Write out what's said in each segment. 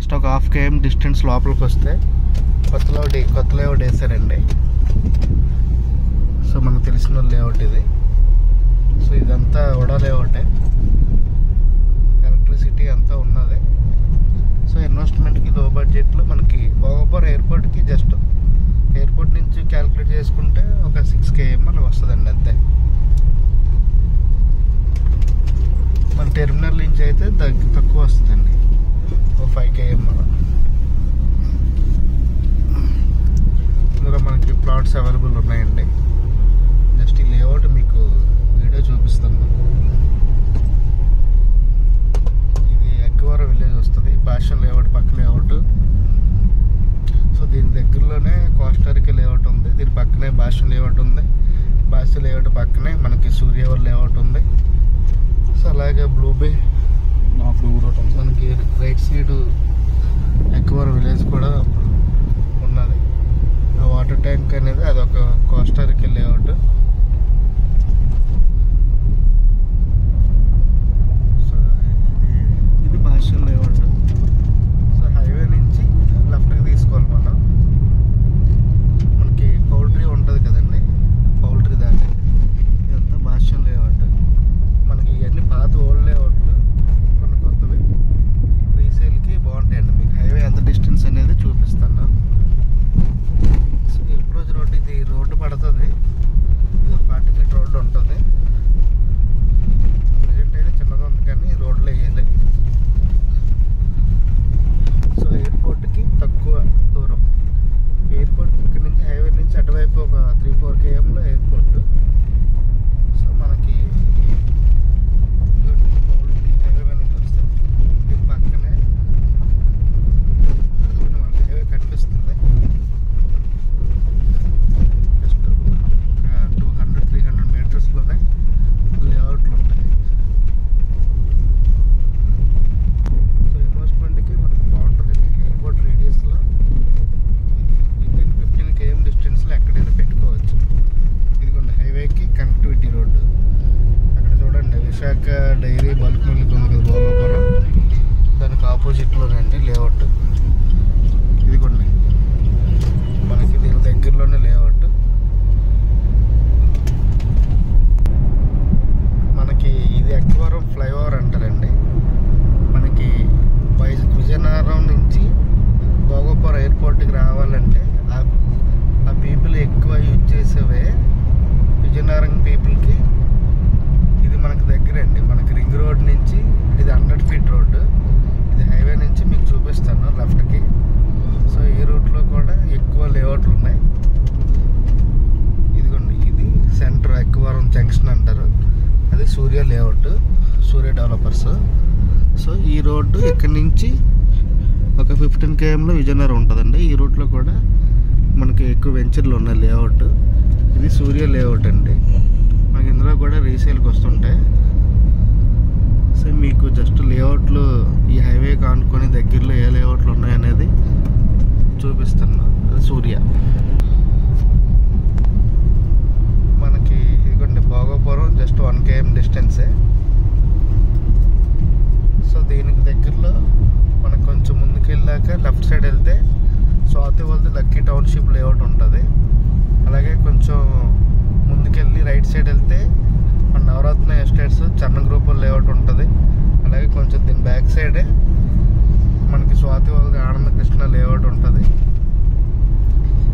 Just ఒక 1/2 km distance లోపలికి వస్తే కొత్త లేఅవుట్ వేసారండి. సో మనకు తెలిసిన లేఅవుట్ ఇది. సో ఇదంతా వడా లేఅవుటే, ఎలక్ట్రిసిటీ అంతా ఉన్నది. సో ఇన్వెస్ట్మెంట్కి లో బడ్జెట్లో మనకి భోగాపురం ఎయిర్పోర్ట్కి జస్ట్ ఎయిర్పోర్ట్ నుంచి క్యాలిక్యులేట్ చేసుకుంటే ఒక 6 km అలా వస్తుందండి అంతే. మన టెర్మినల్ నుంచి అయితే తక్కువ వస్తుందండి, ఒక 5 km అలా. ఇందులో మనకి ప్లాట్స్ అవైలబుల్ ఉన్నాయండి. జస్ట్ ఈ లేఅవుట్ మీకు వీడియో చూపిస్తాను. ఇది ఎక్కవరం విలేజ్ వస్తుంది, భాష్యం లేఅవుట్ పక్క లేఅవుట్. సో దీని దగ్గరలోనే కోస్టారికా లేఅవుట్ ఉంది, దీని పక్కనే భాష్యం లేఅవుట్ ఉంది. భాష్యం లేఅవుట్ పక్కనే మనకి సూర్యవర్ లేఅవుట్ ఉంది. సో అలాగే బ్లూ రోడ్ మనకి రైట్ సైడ్ ఎక్కవరం విలేజ్ కూడా ఉన్నది. ఆ వాటర్ ట్యాంక్ అనేది అదొక కోస్టారికా లేఅవుట్. సో ఇది భాష్యం లేఅవుట్. సో హైవే నుంచి లెఫ్ట్కి తీసుకోవాలి మనం. మనకి పౌల్ట్రీ ఉంటుంది కదండి, పౌల్ట్రీ దాటి ఇదంతా భాష్యం లేఅవుట్. మనకి ఇవన్నీ పాత ఓల్డ్ లేఅవుట్లు, కొన్ని కొత్తవి రీసేల్కి బాగుంటాయండి. మీకు హైవే ఎంత డిస్టెన్స్ అనేది చూపిస్తాను. సో అప్రోచ్ రోడ్ ఇది, రోడ్డు పడుతుంది, ఇది 40 feet రోడ్డు ఉంటుంది. ప్రజెంట్ అయితే చిన్నగా ఉంది కానీ రోడ్లో వేయాలి. సో ఎయిర్పోర్ట్కి తక్కువ దూరం. ఎయిర్పోర్ట్ ఇక్కడ నుంచి హైవే నుంచి అటువైపు ఒక 3-4 kmలో ఎయిర్పోర్ట్. సో మనకి హైవే మీద నుంచి వస్తే దీని పక్కనే మనకి హైవే కనిపిస్తుంది. జస్ట్ ఒక 200-300 మీటర్స్లోనే లేఅవుట్లు ఉంటాయి. సో ఇన్వెస్ట్మెంట్కి మనకు బాగుంటుంది. ఎయిర్పోర్ట్ రేడియస్లో వితిన్ 15 km డిస్టెన్స్లో ఎక్కడైనా పెట్టుకోవచ్చు. ఇదిగోండి హైవేకి కనెక్టివిటీ రోడ్డు. అక్కడ చూడండి విశాఖ డైరీ బల్క్ మిల్క్ ఉంది కదా భోగాపురం, దానికి ఆపోజిట్లోనండి లేఅవుట్. ఇదిగోండి మనకి దీని దగ్గరలోనే లేఅవుట్. మనకి ఇది ఎక్కవరం ఫ్లైఓవర్ అంటారండి. మనకి విజయనగరం నుంచి భోగాపురం ఎయిర్పోర్ట్కి రావాలంటే ఆ పీపుల్ ఎక్కువ యూజ్ చేసేవే విజయనగరం పీపుల్కి. ఇది మనకి దగ్గర అండి, మనకి రింగ్ రోడ్ నుంచి ఇది 100 feet రోడ్డు. ఇది హైవే నుంచి మీకు చూపిస్తాను లెఫ్ట్కి. సో ఈ రూట్లో కూడా ఎక్కువ లేఅవుట్లు ఉన్నాయి. ఇదిగోండి ఇది సెంటర్ ఎక్కవరం జంక్షన్ అంటారు, అది సూర్య లేఅవుట్, సూర్య డెవలపర్స్. సో ఈ రోడ్డు ఇక్కడి నుంచి ఒక 15 kmలో విజయనగరం ఉంటుందండి. ఈ రూట్లో కూడా మనకి ఎక్కువ వెంచర్లు ఉన్నాయి లేఅవుట్. ఇది సూర్య లేఅవుట్ అండి. మనకి ఇందులో కూడా రీసేల్కి వస్తుంటాయి. సో మీకు జస్ట్ లేఅవుట్లు ఈ హైవే కానుకొని దగ్గరలో ఏ లేఅవుట్లు ఉన్నాయనేది చూపిస్తాను. అది సూర్య. మనకి ఇదిగోండి భోగాపురం జస్ట్ 1 km డిస్టెన్సే. సో దీనికి దగ్గరలో మనకు కొంచెం ముందుకు వెళ్ళాక లెఫ్ట్ సైడ్ వెళ్తే స్వాతివల్ది లక్కీ టౌన్షిప్ లేఅవుట్ ఉంటుంది. అలాగే కొంచెం ముందుకెళ్ళి రైట్ సైడ్ వెళ్తే మన నవరత్న ఎస్టేట్స్ చన్నగ్రూపల్ లేఅవుట్ ఉంటుంది. అలాగే కొంచెం దీని బ్యాక్ సైడే మనకి స్వాతివల్ది ఆనంద కృష్ణ లేఅవుట్ ఉంటుంది.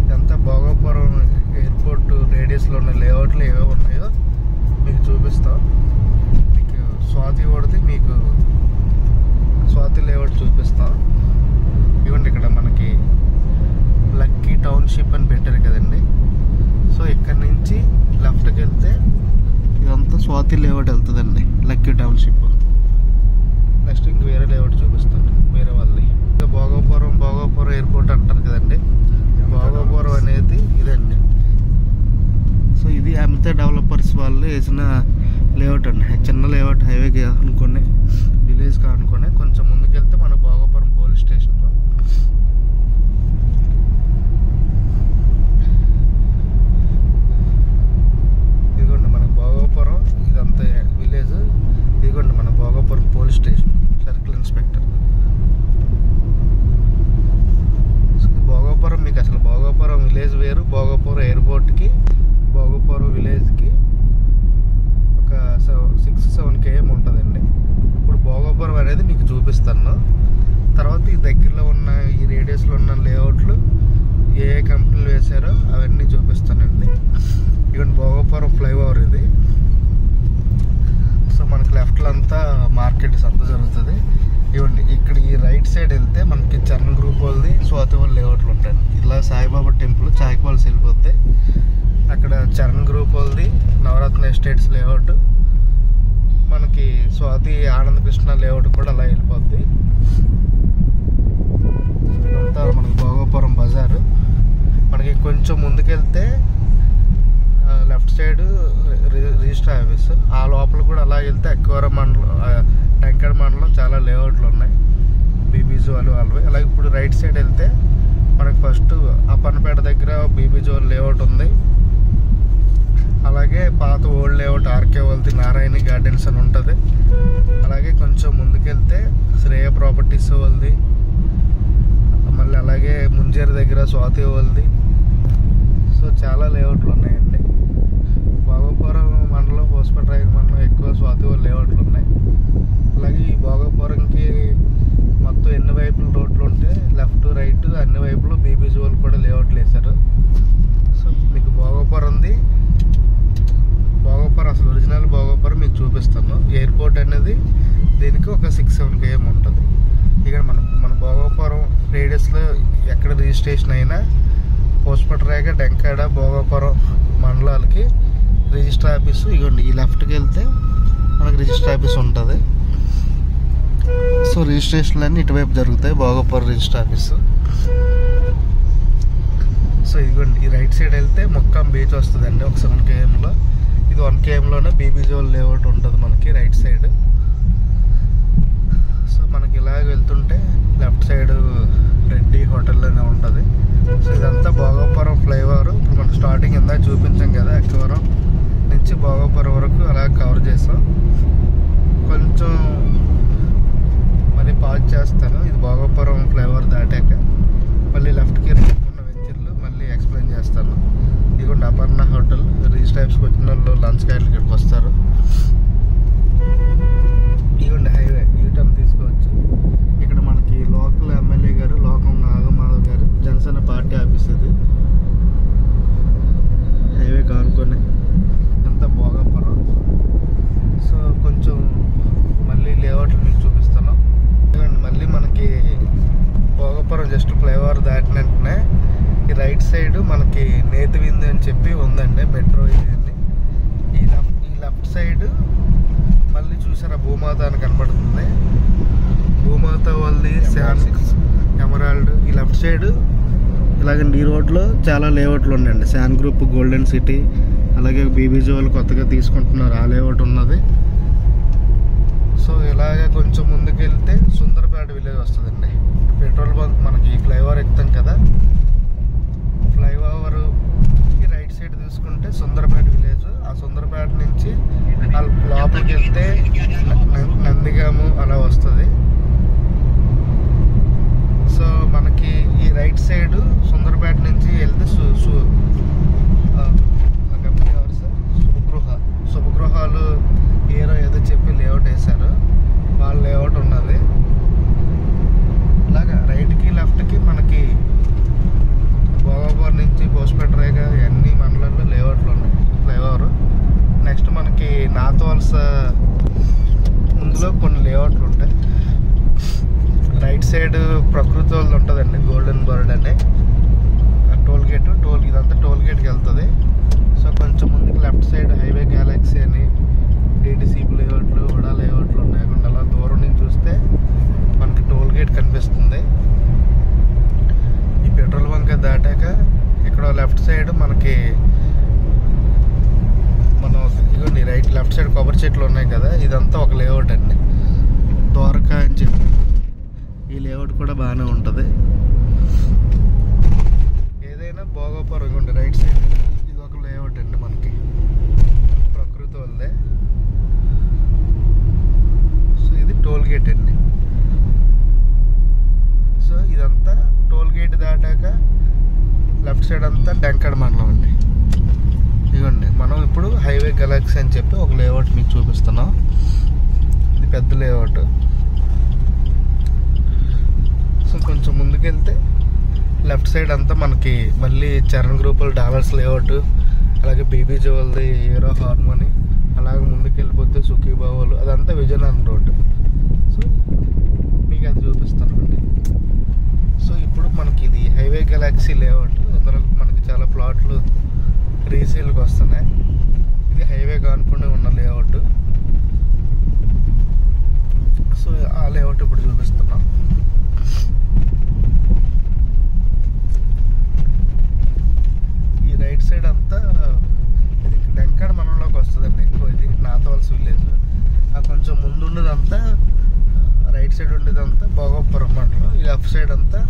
ఇదంతా భోగాపురం ఎయిర్పోర్ట్ రేడియస్లో ఉన్న లేఅవుట్లు ఏవో ఉన్నాయో మీకు చూపిస్తాం. మీకు మీకు స్వాతి లేఅవుట్ చూపిస్తాం. ఇవ్వండి ఇక్కడ మనకి లక్కీ టౌన్షిప్ అని పెట్టారు కదండి. సో ఇక్కడ నుంచి లెఫ్ట్కి వెళ్తే ఇదంతా స్వాతి లేఅవుట్ వెళ్తుందండి, లక్కీ టౌన్షిప్. నెక్స్ట్ ఇంక వేరే లేఅవుట్ చూపిస్తాను, వేరే వాళ్ళది. భోగాపురం ఎయిర్పోర్ట్ అంటారు కదండి, భోగాపురం అనేది ఇదండి. సో ఇది అమిత డెవలపర్స్ వాళ్ళు వేసిన లేఅవుట్ అండి, చిన్న లేఅవుట్. హైవేకి అనుకునే విలేజ్కి అనుకునే కొంచెం ముందుకెళ్తే మన భోగాపురం పోలీస్ స్టేషన్లో ఇదిగోండి మన భోగాపురం, ఇదంతా విలేజ్. ఇదిగోండి మన Bhogapuram police station, circle inspector. ఏ కంపెనీలు వేశారో అవన్నీ చూపిస్తానండి. ఇవన్నీ భోగాపురం ఫ్లైఓవర్ ఇది. సో మనకి లెఫ్ట్లో అంతా మార్కెట్ అంతా జరుగుతుంది. ఇవ్వండి ఇక్కడ ఈ రైట్ సైడ్ వెళ్తే మనకి చరణ్ గ్రూప్ వాళ్ళది స్వాతి వాళ్ళ లేఅవుట్లు ఉంటాయి. ఇలా సాయిబాబా టెంపుల్ చాయ్పాల్స్ వెళ్ళిపోతే అక్కడ చరణ్ గ్రూప్ వాళ్ళది నవరత్న ఎస్టేట్స్ లేఅవుట్, మనకి స్వాతి ఆనంద్ కృష్ణ లేఅవుట్ కూడా అలా వెళ్ళిపోద్ది. ఇదంతా మనకి భోగాపురం బజారు. మనకి కొంచెం ముందుకెళ్తే లెఫ్ట్ సైడ్ రిజిస్టర్ ఆఫీస్, ఆ లోపల కూడా అలా వెళ్తే అక్వరం మండలం, టెంకడ్ మండలం చాలా లేఅవుట్లు ఉన్నాయి, బీబీజీ వాళ్ళవి. అలాగే ఇప్పుడు రైట్ సైడ్ వెళ్తే మనకి ఫస్ట్ అప్పన్నపేట దగ్గర బీబీజీ లేఅవుట్ ఉంది. అలాగే పాత ఓల్డ్ లేఅవుట్ ఆర్కే వాళ్ళది నారాయణి గార్డెన్స్ అని ఉంటుంది. అలాగే కొంచెం ముందుకెళ్తే శ్రేయ ప్రాపర్టీస్ వాళ్ళది, మళ్ళీ అలాగే ముంజేరు దగ్గర స్వాతి వాళ్ళది. సో చాలా లేఅవుట్లు ఉన్నాయండి. భోగాపురం మండలం, హోస్పేట మండలం ఎక్కువ స్వాతి వాళ్ళ లేఅవుట్లు ఉన్నాయి. అలాగే ఈ భోగాపురంకి మొత్తం ఎన్ని వైపులు రోడ్లు ఉంటే లెఫ్ట్ రైట్ అన్ని వైపులు బీబీజీ వాళ్ళు కూడా లేఅవుట్లు వేశారు. సో మీకు భోగాపురంది, భోగాపురం అసలు ఒరిజినల్ భోగాపురం మీకు చూపిస్తాను. ఎయిర్పోర్ట్ అనేది దీనికి ఒక 6-7 km ఉంటుంది. ఇక్కడ మన భోగాపురం రేడియస్లో ఎక్కడ రిజిస్ట్రేషన్ అయినా హోస్పేట, డెంకాడ, భోగాపురం మండలాలకి రిజిస్టర్ ఆఫీసు ఇవ్వండి. ఈ లెఫ్ట్కి వెళ్తే మనకి రిజిస్టర్ ఆఫీస్ ఉంటుంది. సో రిజిస్ట్రేషన్లు అన్నీ ఇటువైపు జరుగుతాయి, భోగాపురం రిజిస్టర్ ఆఫీసు. సో ఇదిగోండి ఈ రైట్ సైడ్ వెళ్తే మొక్కం బీచ్ వస్తుందండి ఒక 7 kmలో. ఇది 1 kmలోనే బీబీజీ వాళ్ళ లేఅవుట్ ఉంటుంది మనకి రైట్ సైడ్. సో మనకి ఇలాగ వెళ్తుంటే లెఫ్ట్ సైడ్ రెడ్డి హోటల్ అనే ఉంటుంది. సో ఇదంతా భోగాపురం ఫ్లైఓవర్. ఇప్పుడు మనం స్టార్టింగ్ ఇందాక చూపించాం కదా, అక్కవరం నుంచి భోగాపురం వరకు అలా కవర్ చేస్తాం. కొంచెం మళ్ళీ పాజ్ చేస్తాను. ఇది భోగాపురం ఫ్లైఓవర్ దాటాక మళ్ళీ లెఫ్ట్కి ఉన్న వెంచర్లు మళ్ళీ ఎక్స్ప్లెయిన్ చేస్తాను. ఇదిగోండి అపర్ణ హోటల్. రిజిస్టర్ ఆఫీస్కి వచ్చిన వాళ్ళు లంచ్ క్యాట్లు ఇక్కడికి వస్తారు. ఇదిగోండి హైవే యూటర్న్ తీసుకోవచ్చు. ఇక్కడ మనకి లోకల్ ఎమ్మెల్యే గారు లోకం నాగమాధవ్ గారు జనసేన పార్టీ ఆఫీస్ ఇది. హైవే కానుకొని అంతా భోగాపురం. సో కొంచెం మళ్ళీ లేఅవుట్లు మీకు చూపిస్తాను. మళ్ళీ మనకి భోగాపురం జస్ట్ ఫ్లైఓవర్ దాటిన వెంటనే ఈ రైట్ సైడ్ మనకి నేతివింది అని చెప్పి ఉందండి మెట్రో. ఇది ఈ లెఫ్ట్ సైడ్ మళ్ళీ చూసారా భూమాత అని కనబడుతుంది. భూమాత వాళ్ళది శాన్ ఎమరాల్డ్. ఈ లెఫ్ట్ సైడ్ ఇలాగండి ఈ రోడ్లో చాలా లేఅవుట్లు ఉన్నాయండి. శాన్ గ్రూప్, గోల్డెన్ సిటీ, అలాగే బీబీజీ వాళ్ళు కొత్తగా తీసుకుంటున్నారు ఆ లేఅవుట్ ఉన్నది. సో ఇలాగే కొంచెం ముందుకు వెళ్తే సుందరపేట విలేజ్ వస్తుందండి. పెట్రోల్ బంక్ మనకి ఫ్లైఓవర్ ఎక్కుతాం కదా, ఫ్లైఓవర్ ఈ రైట్ సైడ్ తీసుకుంటే సుందరపేట విలేజ్. ఆ సుందరపేట నుంచి లోపలికి వెళ్తే నందిగాము అలా వస్తుంది. సో మనకి ఈ రైట్ సైడ్ సుందరపేట నుంచి వెళ్తే కంపెనీ ఎవరు సార్, శుభగృహాలు ఏదో చెప్పి లేఅవుట్ వేశారు, వాళ్ళ లేఅవుట్ ఉన్నది. అలాగా రైట్కి లెఫ్ట్కి మనకి భోగాపురం నుంచి హోస్పేట అన్ని మండలాల్లో లేఅవుట్లు ఉన్నాయి ఫ్లైఓవర్. నెక్స్ట్ మనకి నాతోల్స ముందులో కొన్ని లేఅవుట్లు ఉంటాయి. రైట్ సైడ్ ప్రకృతి వాళ్ళది ఉంటుందండి, గోల్డెన్ బర్డ్ అని టోల్ గేట్. ఇదంతా టోల్ గేట్కి వెళ్తుంది. సో కొంచెం ముందుకు లెఫ్ట్ సైడ్ హైవే గ్యాలక్సీ అని డీటీసీ లేఅవుట్లు, ఉడా లేఅవుట్లు ఉన్నాయి. అలా దూరం నుంచి చూస్తే మనకి టోల్ గేట్ కనిపిస్తుంది. ఈ పెట్రోల్ బంక్ దాటాక ఇక్కడ లెఫ్ట్ సైడ్ మనకి మనం ఇదిగోండి రైట్ లెఫ్ట్ సైడ్ కొబ్బరి చెట్లు ఉన్నాయి కదా, ఇదంతా ఒక లేఅవుట్ అండి, ద్వారకా అని చెప్పి. ఈ లేఅవుట్ కూడా బాగానే ఉంటుంది. ఏదైనా భోగాపురం ఇదిగోండి రైట్ సైడ్ ఇది ఒక లేఅవుట్ అండి మనకి ప్రకృతి వాళ్ళదే. సో ఇది టోల్ గేట్ అండి. సో ఇదంతా టోల్ గేట్ దాటాక లెఫ్ట్ సైడ్ అంతా డెంకడ్ మండలం అండి. ఇదిగోండి మనం ఇప్పుడు హైవే గెలాక్సీ అని చెప్పి ఒక లేఅవుట్ మీకు చూపిస్తున్నాం. ఇది పెద్ద లేఅవుట్. సో కొంచెం ముందుకెళ్తే లెఫ్ట్ సైడ్ అంతా మనకి మళ్ళీ చరణ్ గ్రూపుల డాలర్స్ లేఅవుట్, అలాగే బీబీ జోవల్ది హీరో హార్మోని, అలాగే ముందుకు వెళ్ళిపోతే సుఖీబావులు, అదంతా విజయనగరం రోడ్డు. సో మీకు అది చూపిస్తానండి. సో ఇప్పుడు మనకి ఇది హైవే గెలాక్సీ లేఅవుట్. ఇందులో మనకి చాలా ప్లాట్లు రీసేల్కి వస్తున్నాయి. ఇది హైవే కానుకుండా ఉన్న లేఅవుట్. సో ఆ లేఅవుట్ ఇప్పుడు చూపిస్తున్నాం. ఈ రైట్ సైడ్ అంతా ఇది డెంకాడ మనలోకి వస్తుందండి ఎక్కువ. ఇది నాతవలస విలేజ్. ఆ కొంచెం ముందు ఉండేదంతా రైట్ సైడ్ ఉండేదంతా భోగాపురం మండలం. ఈ లెఫ్ట్ సైడ్ అంతా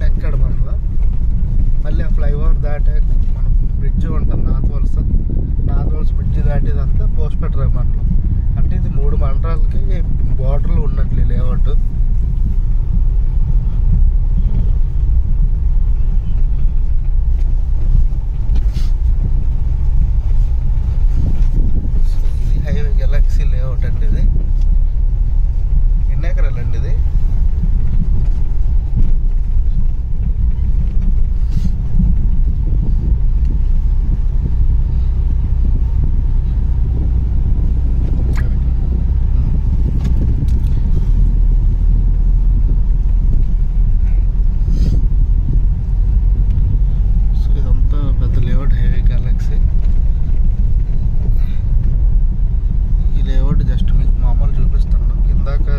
డెంకాడ మండలం. మళ్ళీ ఆ ఫ్లైఓవర్ దాటాక మనం బ్రిడ్జ్ ఉంటుంది నాతవలస బ్రిడ్జ్ దాటేదంతా పోస్ట్పేట మండలం. అంటే ఇది 3 మండలాలకి బోర్డర్లు ఉన్నట్లు లేఅవుట్. హైవే గెలాక్సీ లేఅవుట్ అండి. ఇది ఎన్ని ఎకరాలండి? ఇది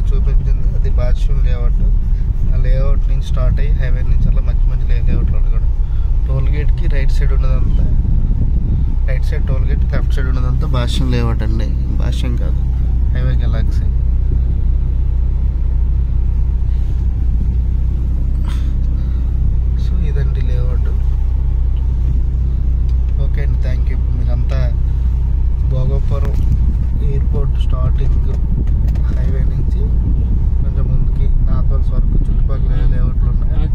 చూపించింది అది బాద్షా లేఅవుట్. ఆ లేఅవుట్ నుంచి స్టార్ట్ అయ్యి హైవే నుంచి అలా మంచి లేఅవుట్లు కూడా టోల్ గేట్కి రైట్ సైడ్ ఉన్నదంతా, right side toll gate, left side ఉన్నదంతా బాద్షా లేఅవుట్ అండి. బాద్షా కాదు, హైవే గెలాక్సీ. సో ఇదండి లేఅవుట్. ఓకే అండి, థ్యాంక్ యూ. మీరంతా భోగాపురం ఎయిర్పోర్ట్ స్టార్టింగ్ హైవే నుంచి కొంచెం ముందుకి నాతవలస వరకు చుట్టుపక్కల లేఅవుట్లు ఉన్నాయి.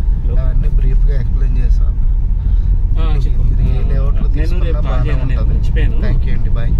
అవన్నీ బ్రీఫ్గా ఎక్స్ప్లెయిన్ చేశాను. మీరు ఏ లేఅవుట్లో తీసుకున్నా బాగానే ఉంటుంది. థ్యాంక్ యూ అండి, బాయ్.